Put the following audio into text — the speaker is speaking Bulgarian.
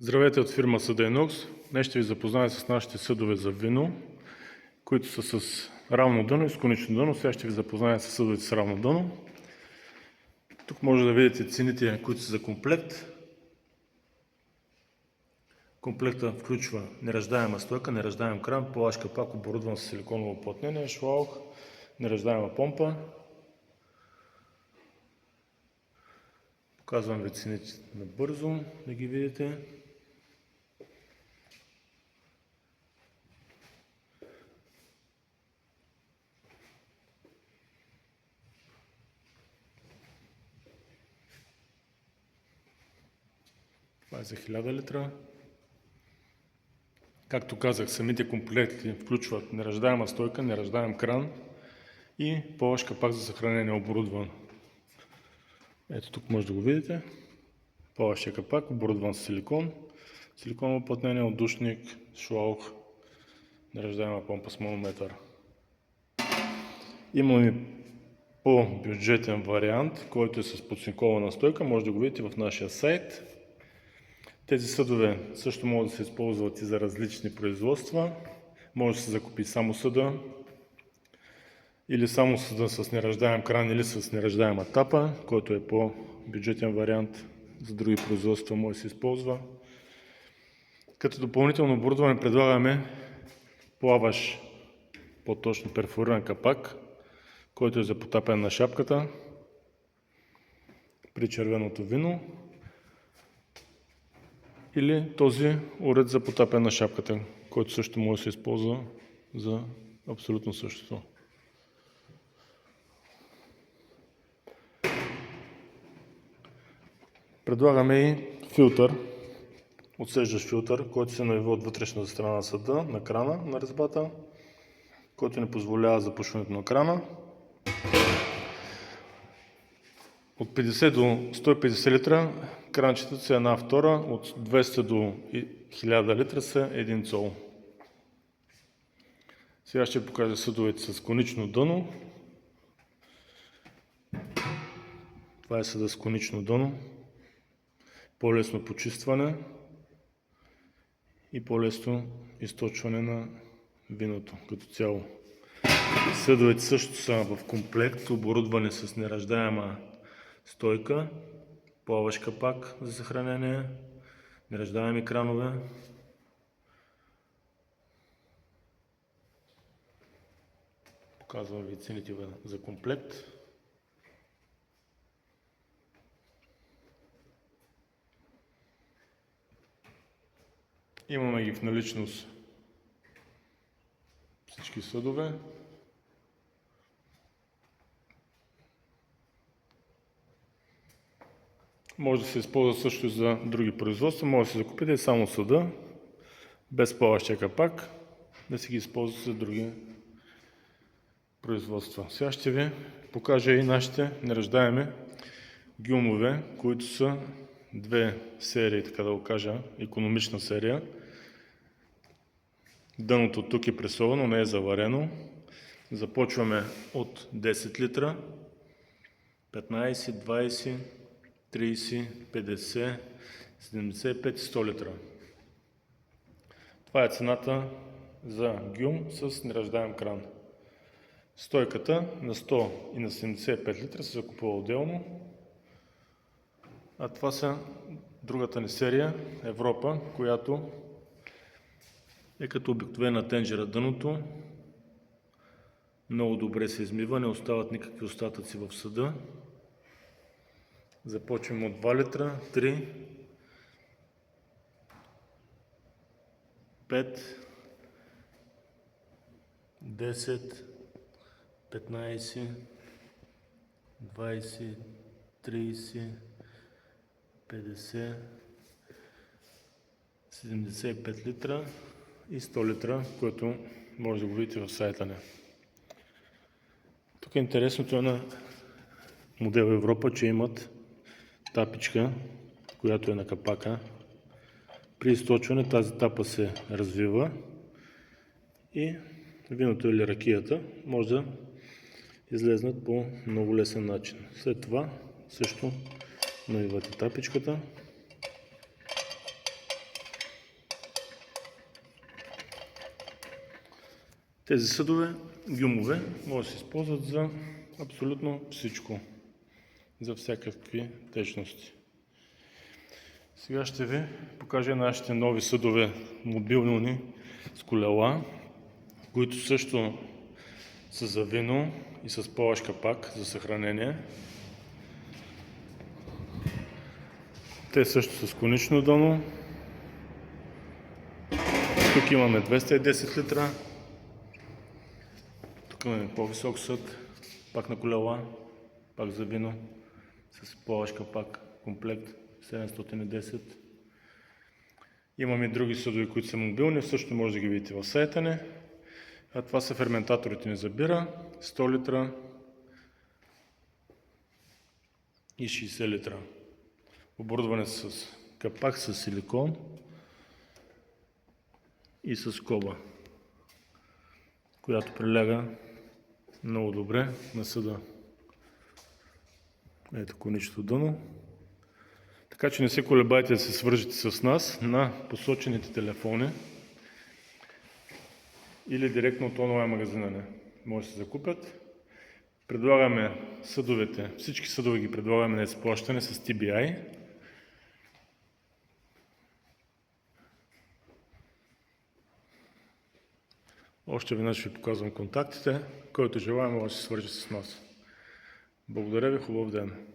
Здравейте от фирма Съдейнокс. Днес ще ви запозная с нашите съдове за вино, които са с равно дъно и с конично дъно. Сега ще ви запозная с съдовете с равно дъно. Тук може да видите цените, които са за комплект. Комплекта включва нераждаема стойка, нераждаем кран, плаващ капак, оборудван с силиконово уплътнение, шлаух, нераждаема помпа. Показвам ви цените набързо, да ги видите. Това е за 1000 литра. Както казах, самите комплекти включват нераждаема стойка, нераждаем кран и плаващ капак за съхранение оборудван. Ето тук може да го видите. Плаващия капак, оборудван с силикон, силиконово уплътнение, отдушник, шлаух, нераждаема помпа с манометър. Имаме по-бюджетен вариант, който е с подсинкована стойка. Може да го видите в нашия сайт. Тези съдове също могат да се използват и за различни производства. Може да се закупи само съда, или само съда с нераждаем кран, или с нераждаема тапа, който е по-бюджетен вариант. За други производства може да се използва. Като допълнително оборудване предлагаме плаващ, по-точно перфориран капак, който е за потапяне на шапката при червеното вино, или този уред за потапяне на шапката, който също може да се използва за абсолютно същото. Предлагаме и филтър, отсеждащ филтър, който се навива от вътрешната страна на съда, на крана на резбата, който не позволява запушването на крана. От 50 до 150 литра кранчетата са 1/2, от 200 до 1000 литра са 1 цол. Сега ще покажа съдовете с конично дъно. Това е съда с конично дъно. По-лесно почистване и по-лесно източване на виното като цяло. Съдовете също са в комплект, оборудвани с нераждаема стойка, плаващ капак за съхранение, нераждаеми кранове. Показвам ви цените за комплект. Имаме ги в наличност всички съдове. Може да се използва също и за други производства. Може да се закупите само съда, без плаващия капак, да си ги използвате за други производства. Сега ще ви покажа и нашите нераждаеми гюмове, които са две серии, така да го кажа, икономична серия. Дъното тук е пресовано, не е заварено. Започваме от 10 литра, 15, 20, 30, 50, 75 и 100 литра. Това е цената за гюм с нераждаем кран. Стойката на 100 и на 75 литра се закупува отделно. А това са другата ни серия, Европа, която е като обикновена тенджера дъното. Много добре се измива, не остават никакви остатъци в съда. Започваме от 2 литра, 3, 5, 10, 15, 20, 30, 50, 75 литра и 100 литра, което може да го видите в сайта ни. Тук е интересното е на модел Европа, че имат тапичка, която е на капака. При източване тази тапа се развива и виното или ракията може да излезнат по много лесен начин. След това също навивате тапичката Тези съдове, гюмове, може да се използват за абсолютно всичко, за всякакви течности. Сега ще ви покажа нашите нови съдове мобилни с колела, които също са за вино и с плаващ капак за съхранение. Те също с конично дъно. Тук имаме 210 литра. Тук имаме по-висок съд, пак на колела, пак за вино, с плаващ капак, комплект 710. Имаме и други съдове, които са мобилни, също може да ги видите в сайта ни. А това са ферментаторите ни за бира, 100 литра и 60 литра. Оборудване с капак с силикон и с скоба, която приляга много добре на съда. Ето коничното дъно. Така че не се колебайте да се свържете с нас на посочените телефони или директно от онлайн магазина. Може да се закупят. Предлагаме съдовете, всички съдове ги предлагаме на изплащане с TBI. Още веднъж ви показвам контактите. Който желая, може да се свържи с нас. Благодаря ви, хубав ден!